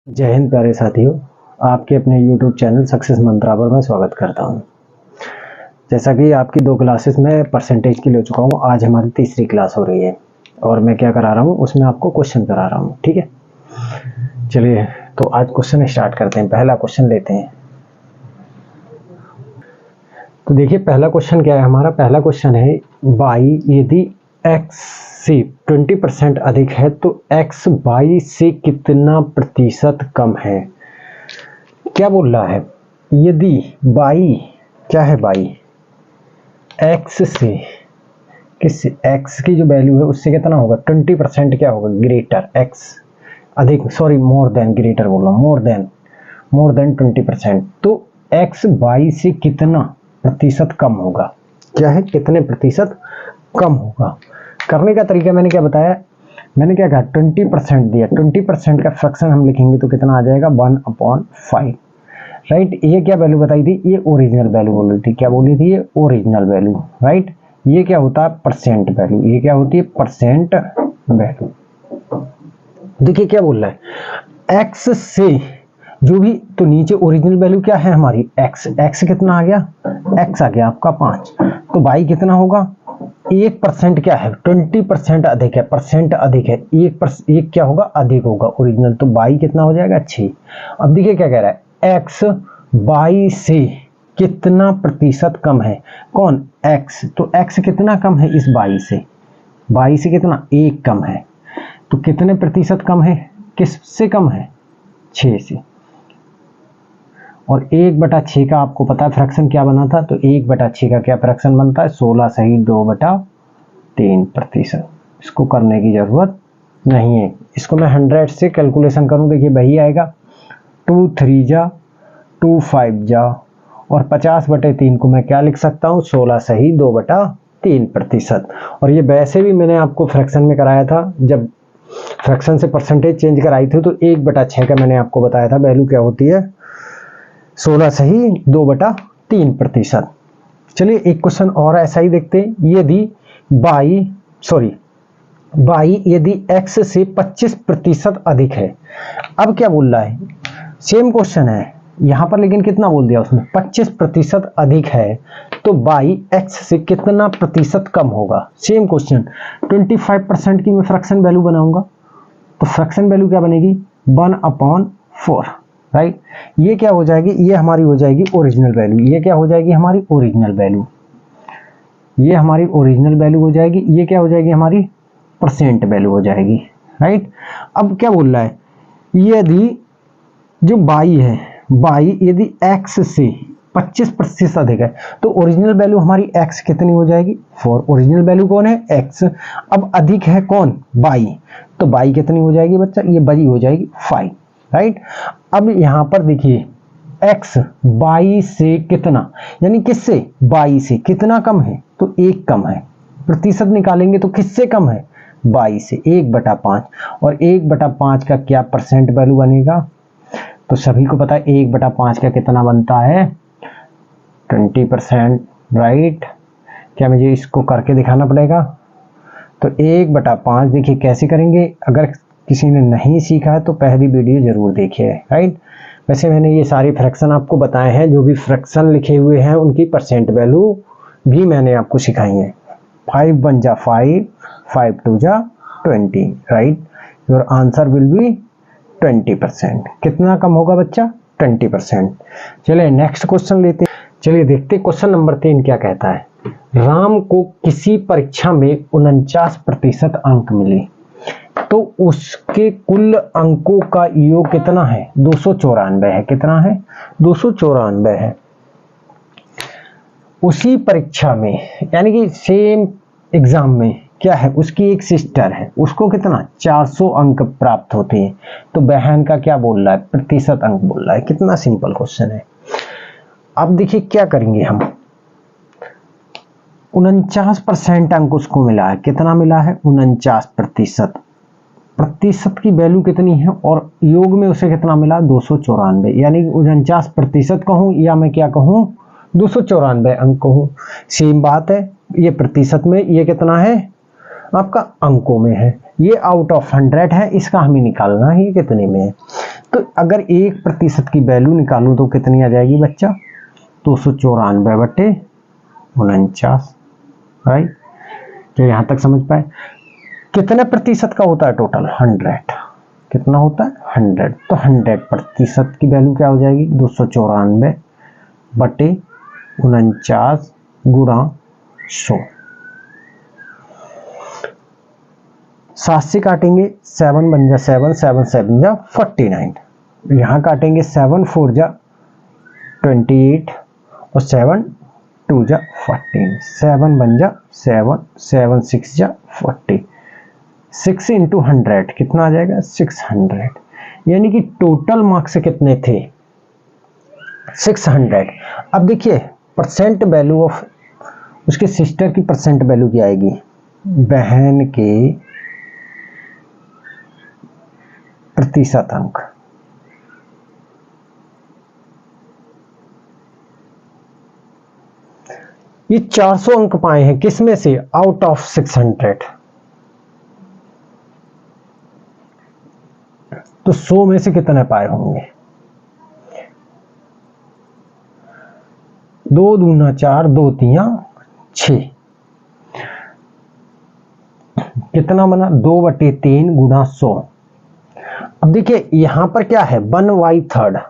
जय हिंद प्यारे साथियों, आपके अपने YouTube चैनल सक्सेस मंत्रा पर मैं स्वागत करता हूं। जैसा कि आपकी 2 क्लासेस में परसेंटेज की ले चुका हूं, आज हमारी तीसरी क्लास हो रही है और मैं क्या करा रहा हूं, उसमें आपको क्वेश्चन करा रहा हूं। ठीक है, चलिए तो आज क्वेश्चन स्टार्ट करते हैं। पहला क्वेश्चन लेते हैं। तो देखिए पहला क्वेश्चन क्या है हमारा। पहला क्वेश्चन है बाई यदि x से 20% अधिक है तो x बाई से कितना प्रतिशत कम है। क्या बोल रहा है, यदि बाई क्या है, बाई x से किस x की जो वैल्यू है उससे कितना होगा 20% क्या होगा, ग्रेटर x अधिक, सॉरी मोर देन, ग्रेटर बोल रहा हूँ, मोर देन 20%। तो x बाई से कितना प्रतिशत कम होगा, क्या है, कितने प्रतिशत कम होगा। करने का तरीका मैंने क्या बताया, मैंने क्या कहा 20% दिया, 20% का फ्रैक्शन हम लिखेंगे तो कितना आ जाएगा 1/5, राइट। ये क्या वैल्यू बताई थी, ये ओरिजिनल वैल्यू बोल रही थी। क्या बोली थी, ये ओरिजिनल वैल्यू, राइट। ये क्या होता है परसेंट वैल्यू, ये क्या होती है परसेंट वैल्यू। देखिए क्या बोल रहा है, एक्स से जो भी, तो नीचे ओरिजिनल वैल्यू क्या है हमारी एक्स, एक्स कितना आ गया, एक्स आ गया आपका 5। तो बाई कितना होगा, 1% क्या है 20% अधिक है, परसेंट अधिक है, एक क्या होगा अधिक होगा ओरिजिनल, तो बाई कितना हो जाएगा 6। अब देखिए क्या कह रहा है, एक्स बाई से कितना प्रतिशत कम है, कौन एक्स, तो एक्स कितना कम है इस बाई से कितना 1 कम है, तो कितने प्रतिशत कम है, किससे कम है 6 से। और 1/6 का आपको पता है फ्रैक्शन क्या बना था, तो 1/6 का क्या फ्रैक्शन बनता है 16 सही 2/3%। इसको करने की जरूरत नहीं है, इसको मैं 100 से कैलकुलेशन करूं, देखिए वही आएगा 2 3 जा 2 5 जा, और 50/3 को मैं क्या लिख सकता हूँ 16 सही 2/3%। और ये वैसे भी मैंने आपको फ्रैक्शन में कराया था, जब फ्रैक्शन से परसेंटेज चेंज कराई थी तो 1/6 का मैंने आपको बताया था वैल्यू क्या होती है 16 सही 2/3%। चलिए एक क्वेश्चन और ऐसा ही देखते हैं, यदि बाई यदि x से 25% अधिक है। अब क्या बोल रहा है, सेम क्वेश्चन है यहां पर, लेकिन कितना बोल दिया उसने 25% अधिक है, तो बाई x से कितना प्रतिशत कम होगा। सेम क्वेश्चन, 25% की मैं फ्रैक्शन वैल्यू बनाऊंगा, तो फ्रैक्शन वैल्यू क्या बनेगी 1/4, राइट। ये क्या हो जाएगी, ये हमारी हो जाएगी ओरिजिनल वैल्यू, ये क्या हो जाएगी हमारी ओरिजिनल वैल्यू, ये हमारी ओरिजिनल वैल्यू हो जाएगी, ये क्या हो जाएगी हमारी परसेंट वैल्यू हो जाएगी, राइट। अब क्या बोल रहा है, यदि जो बाई है, बाई यदि x से 25% अधिक है, तो ओरिजिनल वैल्यू हमारी x कितनी हो जाएगी 4, ओरिजिनल वैल्यू कौन है x, अब अधिक है कौन बाई, तो बाई कितनी हो जाएगी बच्चा, ये बड़ी हो जाएगी 5, राइट। अब यहां पर देखिए x बाई से कितना, यानी किससे बाई से कितना कम है, तो 1 कम है, प्रतिशत निकालेंगे तो किससे कम है बाई से 1/5, और 1/5 का क्या परसेंट वैल्यू बनेगा, तो सभी को पता है 1/5 का कितना बनता है 20%, राइट। क्या मुझे इसको करके दिखाना पड़ेगा, तो 1/5 देखिए कैसे करेंगे, अगर किसी ने नहीं सीखा है तो पहली वीडियो जरूर देखिए, राइट। वैसे मैंने ये सारी फ्रैक्शन आपको बताए हैं, जो भी फ्रैक्शन लिखे हुए हैं उनकी परसेंट वैल्यू भी मैंने आपको सिखाई है। 5 1 जा 5, 5 2 जा 20, right. Your answer will be 20%। कितना कम होगा बच्चा 20%। चलिए नेक्स्ट क्वेश्चन लेते हैं। चलिए देखते क्वेश्चन नंबर 3 क्या कहता है, राम को किसी परीक्षा में 49% अंक मिले, तो उसके कुल अंकों का योग कितना है 294 है, कितना है 294 है। उसी परीक्षा में यानी कि सेम एग्जाम में क्या है, उसकी एक सिस्टर है, उसको कितना 400 अंक प्राप्त होते हैं, तो बहन का क्या बोल रहा है प्रतिशत अंक बोल रहा है। कितना सिंपल क्वेश्चन है। अब देखिए क्या करेंगे हम, 49% अंक उसको मिला है, कितना मिला है 49%, प्रतिशत की वैल्यू कितनी है और योग में उसे कितना मिला 294, यानी 49% कहूं या मैं क्या कहूं 294 अंक कहूं, सेम बात है। ये प्रतिशत में, ये कितना है आपका अंकों में है, ये आउट ऑफ 100 है, इसका हमें निकालना है कितने में है। तो अगर 1% की वैल्यू निकालूं तो कितनी आ जाएगी बच्चा? 294/49, राइट। तो यहां तक समझ पाए? कितने प्रतिशत का होता है टोटल? 100। कितना होता है? 100। तो 100% की वैल्यू क्या हो जाएगी? 294/49 गुणा 100। 7 से काटेंगे 7 बन जा 7, 7 7 जा 49। यहाँ काटेंगे 7 4 जा 28 और 7 2 जा 14। 7 बन जा 7, 7 6 जा 40। 6 इंटू 100 कितना आ जाएगा? 600। यानी कि टोटल मार्क्स कितने थे? 600। अब देखिए परसेंट वैल्यू ऑफ उसके सिस्टर की परसेंट वैल्यू क्या आएगी? बहन के प्रतिशत अंक। ये 400 अंक पाए हैं किसमें से? Out of 600। तो 100 में से कितने पाए होंगे? 2 दूना 4, 2 तिया 6। कितना बना? 2/3 गुणा 100। अब देखिए यहां पर क्या है? 1/3।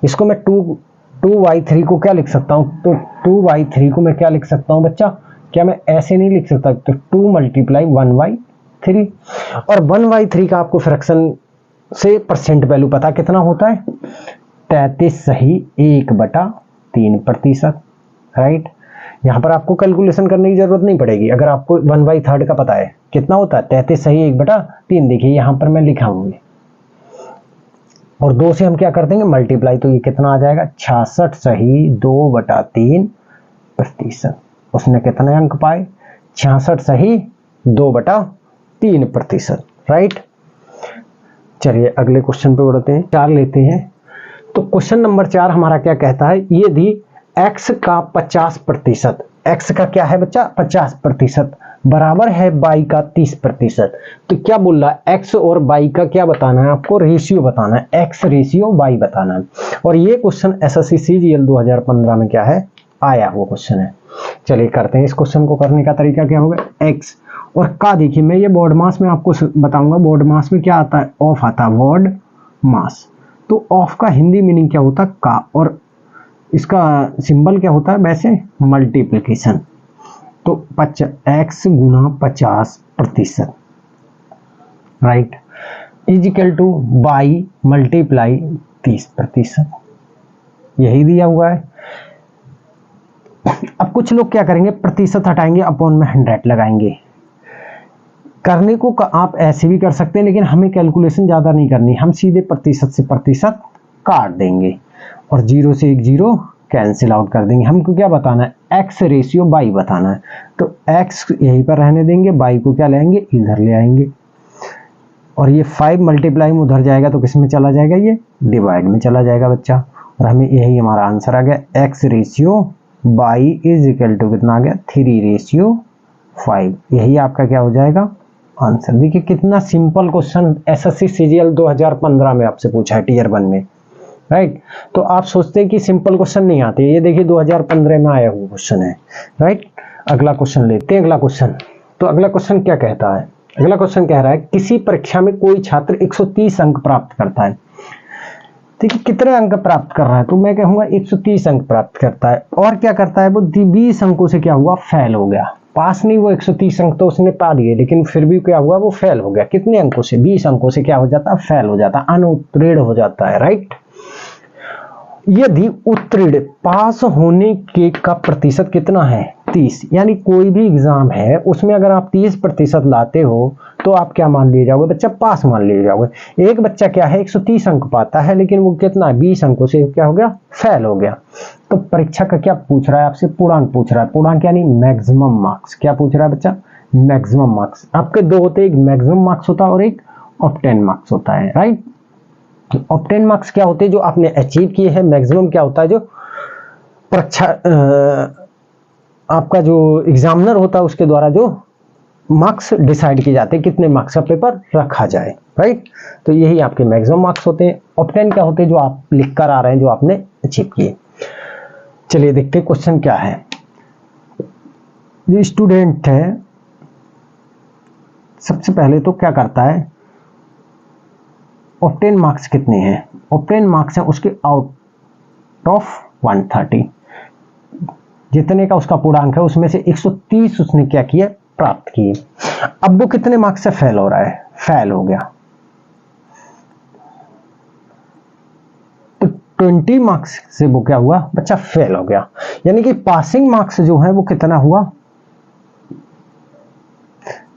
इसको मैं 2/3 को क्या लिख सकता हूं? तो 2/3 को मैं क्या लिख सकता हूं बच्चा? क्या मैं ऐसे नहीं लिख सकता? तो 2 × 1/3। और 1/3 का आपको फ्रैक्शन से परसेंट वैल्यू पता कितना होता है? 33 सही 1/3%, राइट। यहां पर आपको कैलकुलेशन करने की जरूरत नहीं पड़ेगी अगर आपको 1/3 का पता है। कितना होता है? 33 सही 1/3। देखिए यहां पर मैं लिखा हूं और 2 से हम क्या कर देंगे? मल्टीप्लाई। तो ये कितना आ जाएगा? 66 सही 2/3%। उसने कितने अंक पाए? 66 सही 2/3%, राइट। चलिए अगले क्वेश्चन पे बढ़ते हैं। 4 लेते हैं। तो क्वेश्चन नंबर 4 हमारा क्या कहता है? यदि x का 50%, x का क्या है बच्चा? 50% बराबर है y का 30%। तो क्या बोल रहा है? x और y का क्या बताना है आपको? रेशियो बताना है। x रेशियो y बताना है। और ये क्वेश्चन एसएससी सीजीएल 2015 में क्या है? आया हुआ क्वेश्चन है। चलिए करते हैं। इस क्वेश्चन को करने का तरीका क्या होगा? x और का देखिए मैं ये बॉड मास में आपको बताऊंगा। बॉड मास में क्या आता है? ऑफ आता है, बॉड मास। तो ऑफ का हिंदी मीनिंग क्या होता है? का। और इसका सिंबल क्या होता है वैसे? मल्टीप्लिकेशन। तो x गुना 50%, right, is equal to y multiply 30%। यही दिया हुआ है। अब कुछ लोग क्या करेंगे? प्रतिशत हटाएंगे, अपॉन में 100 लगाएंगे। करने को आप ऐसे भी कर सकते हैं, लेकिन हमें कैलकुलेशन ज्यादा नहीं करनी। हम सीधे प्रतिशत से प्रतिशत काट देंगे और 0 से 1 0 कैंसिल आउट कर देंगे। हमको क्या बताना है? x रेशियो y बताना है। तो x यहीं पर रहने देंगे, y को क्या लाएंगे? इधर ले आएंगे। और ये 5 मल्टीप्लाई में उधर जाएगा तो किस में चला जाएगा? ये डिवाइड में चला जाएगा बच्चा। और हमें यही हमारा आंसर आ गया। x ratio y is equal to कितना आ गया? 3/5। यही आपका क्या हो जाएगा? आंसर। देखिए कितना सिंपल क्वेश्चन एसएससी सीजीएल 2015 में आपसे पूछा है टीयर 1 में, राइट। तो आप सोचते हैं कि सिंपल क्वेश्चन नहीं आते, ये देखिए 2015 में आया हुआ क्वेश्चन है, राइट। अगला क्वेश्चन लेते हैं। अगला क्वेश्चन, तो अगला क्वेश्चन क्या कहता है? अगला क्वेश्चन कह रहा है किसी परीक्षा में कोई छात्र 130 अंक प्राप्त करता है। ठीक है, कितने अंक प्राप्त कर रहा है? तो मैं कहूंगा 130 अंक प्राप्त करता है। और क्या करता है वो? 20 अंकों से क्या हुआ? फेल हो गया। पास नहीं, वो 130 अंक तो उसने पा लिए, लेकिन फिर भी क्या हुआ? वो फेल हो गया। कितने अंकों से? 20 अंकों से क्या हो जाता है? फेल हो जाता है, अनुत्तीर्ण हो जाता है, राइट। यदि उत्तीर्ण पास होने के का प्रतिशत कितना है? 30। यानी कोई भी एग्जाम है उसमें अगर आप 30% लाते हो तो आप क्या मान लिए जाओगे बच्चा? पास मान लिए जाओगे। एक बच्चा क्या है 130 अंक पाता है, लेकिन वो कितना है? 20 अंकों से क्या हो गया? फेल हो गया। तो परीक्षा का क्या पूछ रहा है आपसे? पूर्णांक पूछ रहा है। पूर्णांक यानी मैक्सिमम मार्क्स। क्या पूछ रहा है बच्चा? Maximum marks. आपके दो होते हैं, एक मैक्सिमम मार्क्स होता है और एक ऑब्टेन मार्क्स होता है, राइट। ऑब्टेन मार्क्स क्या होते हैं? जो आपने अचीव किए हैं। मैक्सिमम क्या होता है? जो परीक्षा आपका जो एग्जामिनर होता है उसके द्वारा जो मार्क्स डिसाइड किए जाते हैं, कितने मार्क्स का पेपर रखा जाए, राइट। तो यही आपके मैक्सिमम मार्क्स होते हैं। ऑब्टेन क्या होते हैं, जो आप लिख कर आ रहे हैं, जो आपने अचीव किए। चलिए देखते हैं क्वेश्चन क्या है। जो स्टूडेंट है सबसे पहले तो क्या करता है, ऑब्टेन मार्क्स कितने हैं, ऑब्टेन मार्क्स है उसके आउट ऑफ 130, जितने का उसका पूर्णांक है उसमें से 130 उसने क्या किया, प्राप्त किए। अब वो कितने मार्क्स से फेल हो रहा है, फेल हो गया, तो 20 मार्क्स से वो क्या हुआ, बच्चा फेल हो गया। यानी कि पासिंग मार्क्स जो है वो कितना हुआ,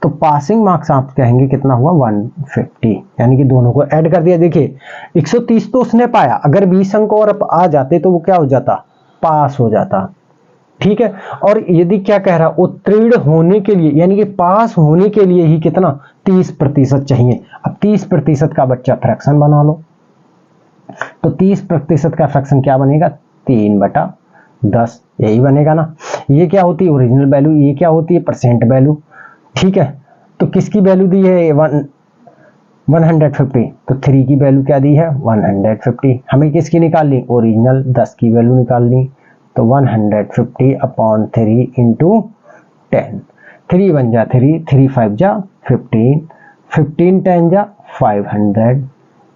तो पासिंग मार्क्स आप कहेंगे कितना हुआ, 150, यानी कि दोनों को ऐड कर दिया। देखिए 130 तो उसने पाया, अगर 20 अंक और आ जाते तो वो क्या हो जाता, पास हो जाता, ठीक है। और यदि क्या कह रहा, उत्तीर्ण होने के लिए, यानी कि पास होने के लिए ही कितना, 30% चाहिए। अब 30% का बच्चा फ्रैक्शन बना लो, तो 30% का फ्रैक्शन क्या बनेगा, 3/10, यही बनेगा ना। ये क्या होती है, ओरिजिनल वैल्यू, ये क्या होती है, परसेंट वैल्यू, ठीक है। तो किसकी वैल्यू दी है, 150, तो 3 की वैल्यू क्या दी है, 150। हमें किसकी निकालनी, ओरिजिनल 10 की वैल्यू निकालनी, तो 150 अपॉन 3 इंटू 10, 3 बन जा 3, 3 5 जा 15, 15 10 जा 500,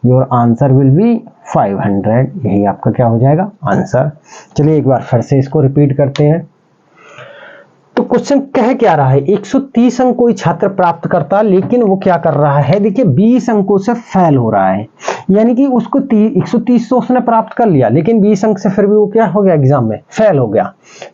योर आंसर विल बी 500। यही आपका क्या हो जाएगा, आंसर। चलिए एक बार फिर से इसको रिपीट करते हैं। तो क्वेश्चन कह क्या रहा है, 130 अंक कोई छात्र प्राप्त करता, लेकिन वो क्या कर रहा है, देखिए 20 अंकों से फेल हो रहा है। यानी कि उसको 130 तो उसने प्राप्त कर लिया, लेकिन 20 अंक से फिर भी वो क्या हो गया, एग्जाम में फेल हो गया,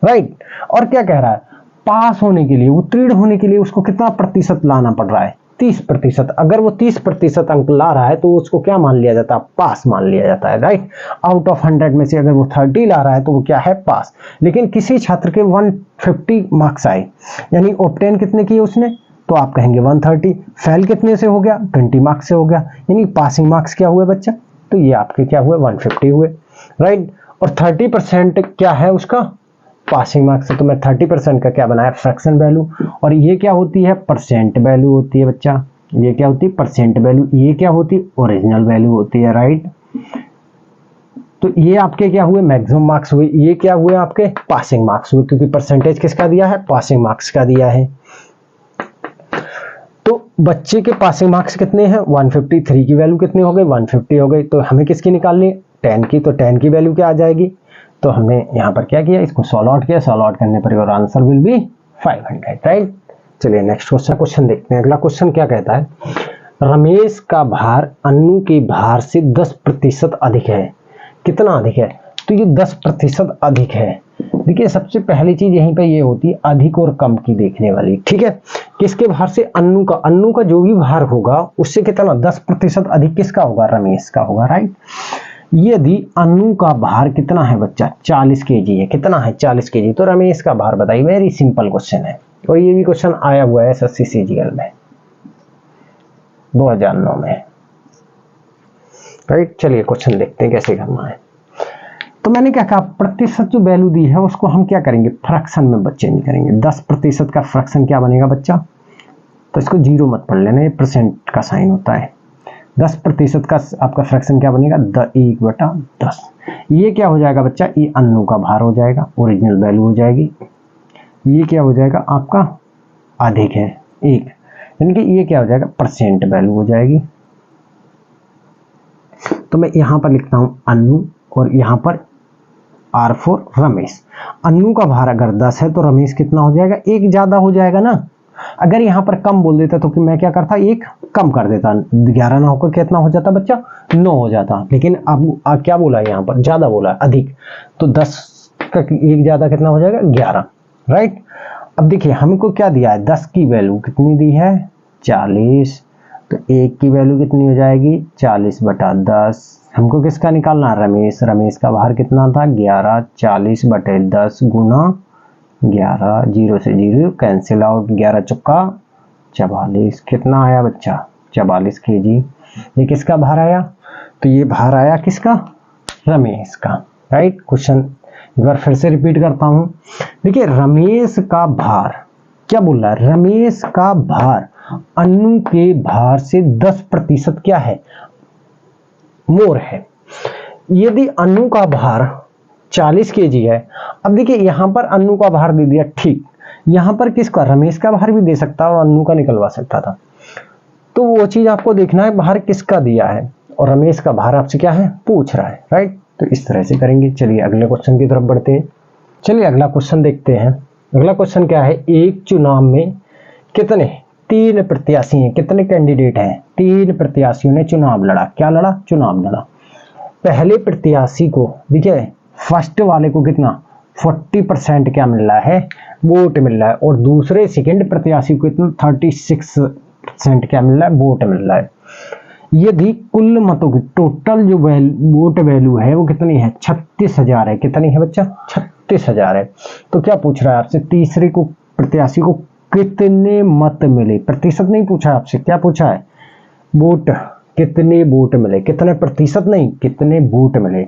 राइट। और क्या कह रहा है, पास होने के लिए, उत्तीर्ण होने के लिए उसको कितना प्रतिशत लाना पड़ रहा है, 30%। अगर वो 30% अंक ला रहा है तो उसको क्या मान लिया जाता है, पास मान लिया जाता है, राइट। आउट ऑफ 100 में से अगर वो 30 ला रहा है तो वो क्या है, पास। लेकिन किसी छात्र के 150 मार्क्स आए, यानी ऑब्टेन कितने किए उसने, तो आप कहेंगे 130, फेल कितने से हो गया, 20 मार्क्स से हो गया, यानी पासिंग मार्क्स क्या हुए बच्चा, तो ये आपके क्या हुए, 150 हुए, राइट। और 30% क्या है उसका, पासिंग मार्क्स है, तो मैं 30% का क्या बनाया, फ्रैक्शन वैल्यू। और ये क्या होती है, परसेंट वैल्यू होती है बच्चा, ये क्या होती है, परसेंट वैल्यू। ये क्या होती है, ओरिजिनल वैल्यू होती है, राइट। तो ये आपके क्या हुए, मैक्सिमम मार्क्स हुए, ये क्या हुए आपके, पासिंग मार्क्स हुए, क्योंकि परसेंटेज किसका दिया है, पासिंग मार्क्स का दिया है। तो बच्चे के पासिंग मार्क्स कितने हैं, 150, 3 की वैल्यू कितनी हो गई, 150 हो गई। तो हमें किसकी निकालनी है, 10 की, तो 10 की वैल्यू क्या आ जाएगी, तो हमने यहाँ पर क्या किया, इसको सॉल्व आउट किया, सॉल्व आउट करने per your answer will be 500, right. चलिए नेक्स्ट क्वेश्चन देखते हैं। अगला क्वेश्चन क्या कहता है, रमेश का भार अन्नू के भार से 10% अधिक है। कितना अधिक है, तो ये 10% अधिक है। देखिए सबसे पहली चीज यहीं पे ये होती है अधिक और कम की देखने वाली, ठीक है। किसके भार से, अन्नू का जो भी भार होगा उससे कितना, 10% अधिक किसका होगा, रमेश का होगा, राइट। यदि अन्नू का भार कितना है बच्चा, 40 kg है, कितना है, 40 kg, तो रमेश का भार बताइए। वेरी सिंपल क्वेश्चन है, और ये भी क्वेश्चन आया हुआ है SSC CGL में 2009 में, राइट। चलिए क्वेश्चन देखते हैं कैसे करना है। तो मैंने क्या कहा, प्रतिशत जो वैल्यू दी है उसको हम क्या करेंगे, फ्रैक्शन में चेंज करेंगे। 10% का फ्रैक्शन क्या बनेगा बच्चा, तो इसको 0 मत पढ़ लेना, ये परसेंट का साइन होता है। 10% का आपका फ्रैक्शन क्या बनेगा, 1/10। ये क्या हो जाएगा बच्चा, ये अन्नू का भार हो जाएगा, ओरिजिनल वैल्यू हो जाएगी। ये क्या हो जाएगा आपका, अधिक है 1, यानी कि ये क्या हो जाएगा, परसेंट वैल्यू हो जाएगी। तो मैं यहां पर लिखता हूं अन्नू, और यहां पर R फॉर रमेश। अन्नू का भार अगर 10 है तो रमेश कितना हो जाएगा, 1 ज्यादा हो जाएगा ना। अगर यहाँ पर कम बोल देता तो कि मैं क्या करता, 1 कम कर देता, 11 ना होकर कितना हो जाता बच्चा, 9 हो जाता। लेकिन अब क्या बोला है, यहाँ पर ज्यादा बोला है, अधिक। तो 10 का 1 ज्यादा कितना हो जाएगा, 11, राइट। अब देखिए हमको क्या दिया है, 10 की वैल्यू कितनी दी है, 40, तो 1 की वैल्यू कितनी हो जाएगी, 40/10। हमको किसका निकालना, रमेश। रमेश का भार कितना था, 11, 40/10 गुना 11, 0 से 0 कैंसिल आउट, 11 चुक्का 44, कितना आया बच्चा, 44 kg। ये किसका भार आया, तो ये भार आया किसका, रमेश का, राइट। क्वेश्चन एक बार फिर से रिपीट करता हूं। देखिए रमेश का भार क्या बोल रहा है, रमेश का भार अन्नू के भार से 10% क्या है, मोर है। यदि अन्नू का भार 40 kg है, अब देखिए यहां पर अन्नू का भार दे दिया, ठीक, यहां पर किसका, रमेश का भार भी दे सकता और अन्नू का निकलवा सकता था, तो वो चीज आपको देखना है भार किसका दिया है, और रमेश का भार आपसे क्या है पूछ रहा है, राइट। तो इस तरह से करेंगे। चलिए अगले क्वेश्चन की तरफ बढ़ते हैं। चलिए अगला क्वेश्चन देखते हैं। अगला क्वेश्चन क्या है, एक चुनाव में कितने 3 प्रत्याशी हैं, कितने कैंडिडेट हैं, 3 प्रत्याशियों ने चुनाव लड़ा, क्या लड़ा, चुनाव लड़ा। पहले प्रत्याशी को देखिए, फर्स्ट वाले को कितना 40% क्या मिल रहा है, वोट मिल रहा है, और दूसरे सेकंड प्रत्याशी को कितना 36% क्या मिल रहा है, वोट मिल रहा है। यदि कुल मतों की टोटल जो वोट वैल्यू है वो कितनी है, 36,000 है, कितनी है बच्चा, 36,000 है। तो क्या पूछ रहा है आपसे, तीसरे को प्रत्याशी को कितने मत मिले, प्रतिशत नहीं पूछा आपसे, क्या पूछा है, वोट, कितने वोट मिले, कितने प्रतिशत नहीं, कितने वोट मिले।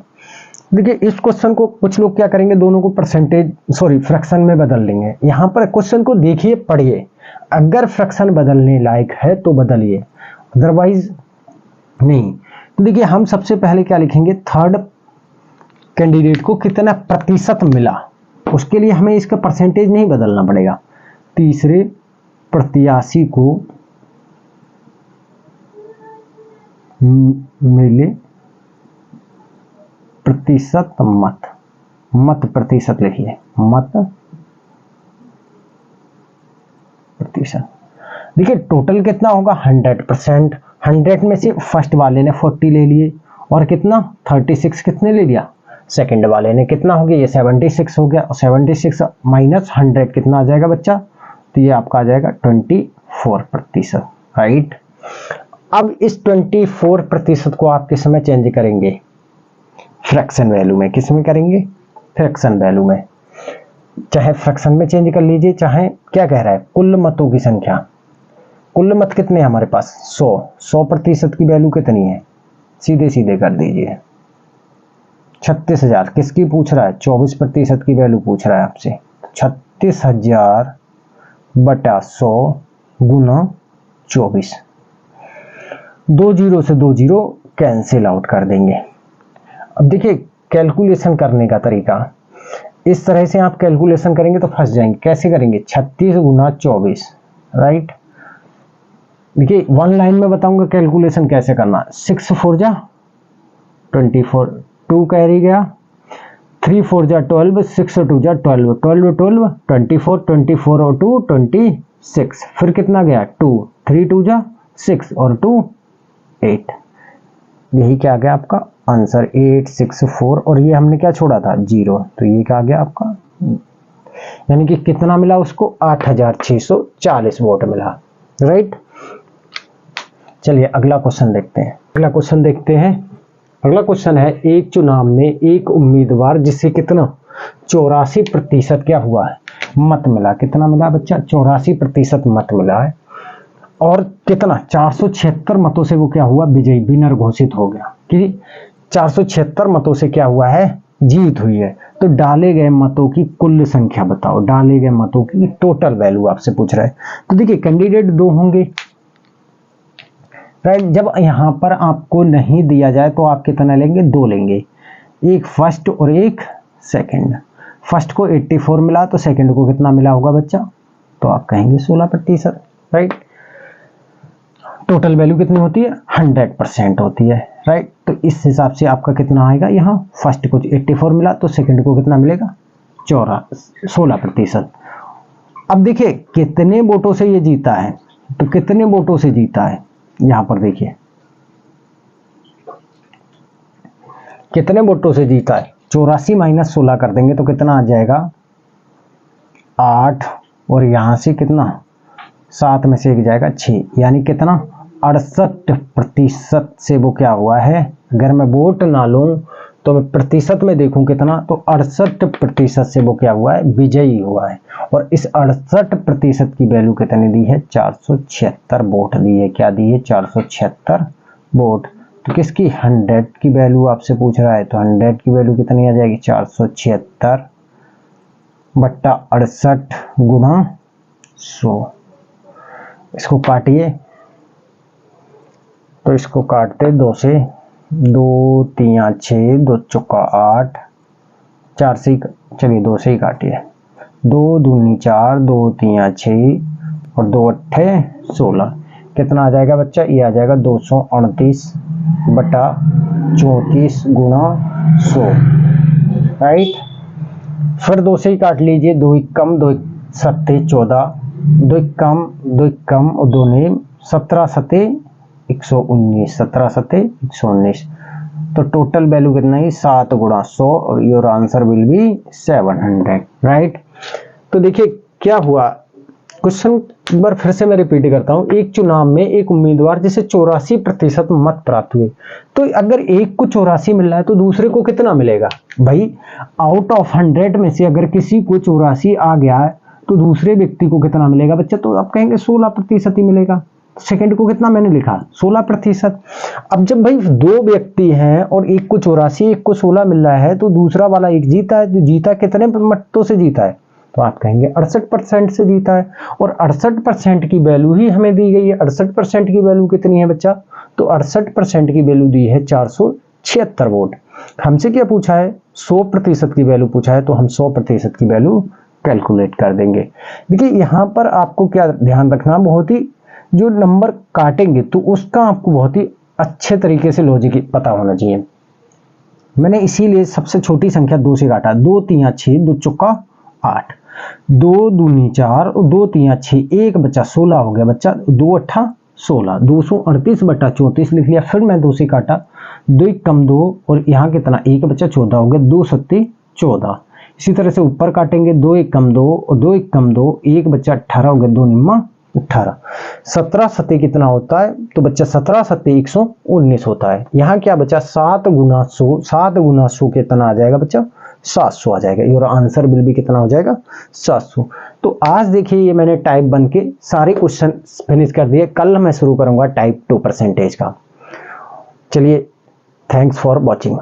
देखिए इस क्वेश्चन को कुछ लोग क्या करेंगे, दोनों को परसेंटेज फ्रैक्शन में बदल लेंगे। यहां पर क्वेश्चन को देखिए, पढ़िए, अगर फ्रैक्शन बदलने लायक है तो बदलिए, अदरवाइज नहीं। तो देखिए हम सबसे पहले क्या लिखेंगे, थर्ड कैंडिडेट को कितना प्रतिशत मिला, उसके लिए हमें इसका परसेंटेज नहीं बदलना पड़ेगा। तीसरे प्रत्याशी को मिले प्रतिशत मत, मत प्रतिशत लिखिए, मत प्रतिशत। देखिए टोटल कितना होगा 100%, 100 में से फर्स्ट वाले ने 40 ले लिए, और कितना 36 कितने ले लिया, सेकंड वाले ने, कितना हो गया ये 76 हो गया, और 76 माइनस 100 कितना आ जाएगा बच्चा, तो ये आपका आ जाएगा 24%, राइट। अब इस 24% को आप किस में चेंज करेंगे, फ्रैक्शन वैल्यू में, किस में करेंगे, फ्रैक्शन वैल्यू में, चाहे फ्रैक्शन में चेंज कर लीजिए, चाहे क्या कह रहा है, कुल मतों की संख्या, कुल मत कितने हैं हमारे पास 100, 100% की वैल्यू कितनी है, सीधे सीधे कर दीजिए, 36,000 किसकी पूछ रहा है, 24% की वैल्यू पूछ रहा है आपसे, 36,000 बटा 100 गुना 24, 2 जीरो से 2 जीरो कैंसिल आउट कर देंगे। अब देखिए कैलकुलेशन करने का तरीका, इस तरह से आप कैलकुलेशन करेंगे तो फंस जाएंगे, कैसे करेंगे, 36 गुना 24, राइट। देखिए 1 लाइन में बताऊंगा कैलकुलेशन कैसे करना, 6 4 जा 24, 2 कैरी गया, 3 4 जा 12, 6 2 जा 12, 12 12 24, 24 और 2 26, फिर कितना गया 2, 3 2 जा 6 और 2 8, यही क्या आ गया आपका आंसर 864, और ये हमने क्या छोड़ा था 0, तो ये क्या आ गया आपका, यानी कि कितना मिला उसको 8640 वोट मिला, राइट। चलिए अगला क्वेश्चन देखते हैं। अगला क्वेश्चन देखते हैं। अगला क्वेश्चन है, एक चुनाव में एक उम्मीदवार जिससे कितना 84% क्या हुआ है, मत मिला, कितना मिला बच्चा 84% मत मिला है, और कितना 476 मतों से वो क्या हुआ, विजयी, विनर घोषित हो गया, कि 476 मतों से क्या हुआ है, जीत हुई है। तो डाले गए मतों की कुल संख्या बताओ, डाले गए मतों की टोटल वैल्यू आपसे पूछ रहा है। तो देखिए कैंडिडेट 2 होंगे, राइट। जब यहां पर आपको नहीं दिया जाए तो आप कितना लेंगे, 2 लेंगे, एक फर्स्ट और एक सेकंड। फर्स्ट को 84 मिला तो सेकंड को कितना मिला होगा बच्चा, तो आप कहेंगे 16%, राइट। टोटल वैल्यू कितनी होती है 100% होती है, राइट। तो इस हिसाब से आपका कितना आएगा, यहाँ फर्स्ट को 84 मिला तो सेकंड को कितना मिलेगा 16%। अब देखिए कितने वोटों से ये जीता है, तो कितने वोटों से जीता है, यहां पर देखिए कितने वोटों से जीता है, 84 माइनस 16 कर देंगे तो कितना आ जाएगा 8, और यहां से कितना 7 में से 1 जाएगा 6, यानी कितना 68% से वो क्या हुआ है। अगर मैं वोट ना लूं तो मैं प्रतिशत में देखूं कितना, तो 68% से वो क्या हुआ है, विजयी हुआ है। और इस 68% की वैल्यू कितनी दी है, 476 वोट दी है, क्या दी है 476 वोट। तो किसकी 100 की वैल्यू आपसे पूछ रहा है, तो 100 की वैल्यू कितनी आ जाएगी 476 बट्टा 68 गुना 100। इसको काटिए, तो इसको काटते 2 से, 2 3 6, 2 चौका 8, 4 से, चलिए 2 से ही काटिए, 2 दूनी 4, 2 3 6 और 2 अट्ठे 16। कितना आ जाएगा बच्चा? ये आ जाएगा 238 बटा 34 गुणा 100, राइट। फिर 2 से ही काट लीजिए, 2 एक कम, 2 सत्ते 14, 2 एक कम, 2 एक कम और 2 ने 17 सत्ते 119, 17 सत्ते 119। तो टोटल वैल्यू कितना है? 7 गुणा 100 और your answer will be 700, right. तो देखिए क्या हुआ, क्वेश्चन एक बार फिर से मैं रिपीट करता हूं। एक चुनाव में एक उम्मीदवार जिसे 84% मत प्राप्त हुए, तो अगर एक को 84 मिल रहा है तो दूसरे को कितना मिलेगा? भाई आउट ऑफ 100 में से अगर किसी को 84 आ गया है तो दूसरे व्यक्ति को कितना मिलेगा बच्चा? तो आप कहेंगे 16% ही मिलेगा। सेकंड को कितना मैंने लिखा? 16%। अब जब भाई 2 व्यक्ति हैं और एक को 84 एक को 16 मिल रहा है तो दूसरा वाला एक जीता है, तो जीता कितने मतों से जीता है? तो आप कहेंगे 68% से जीता है। और 68% की वैल्यू ही हमें दी गई है। 68% की वैल्यू कितनी है बच्चा? तो 68% की वैल्यू दी है 476 वोट। हमसे क्या पूछा है? 100% की वैल्यू पूछा है, तो हम 100% की वैल्यू कैलकुलेट कर देंगे। देखिए यहाँ पर आपको क्या ध्यान रखना, बहुत ही जो नंबर काटेंगे तो उसका आपको बहुत ही अच्छे तरीके से लॉजिक पता होना चाहिए। मैंने इसीलिए सबसे छोटी संख्या 2 से काटा, 2 3 6, 2 चौका 8, 2 दूनी 4 और 2 3 6, एक बच्चा 16 हो गया बच्चा, 2 अट्ठा 16, 238 बटा 34 लिख लिया। फिर मैं 2 से काटा, 2 एक कम 2 और यहाँ कितना? एक बच्चा 14 हो गया, 2 सत्ते 14। इसी तरह से ऊपर काटेंगे, 2 एक कम 2 और 2 एक कम 2, एक बच्चा 18 हो गया, 2 निम्मा 18। 17 सत्ते कितना होता है? तो बच्चा 17 सत्ते 119 होता है। यहाँ क्या बचा? 7 गुना 100, 7 गुना 100 कितना आ जाएगा बच्चा? 700 आ जाएगा। और आंसर बिल भी कितना हो जाएगा? 700। तो आज देखिए ये मैंने टाइप 1 के सारे क्वेश्चन फिनिश कर दिए। कल मैं शुरू करूंगा टाइप 2 परसेंटेज का। चलिए, थैंक्स फॉर वॉचिंग।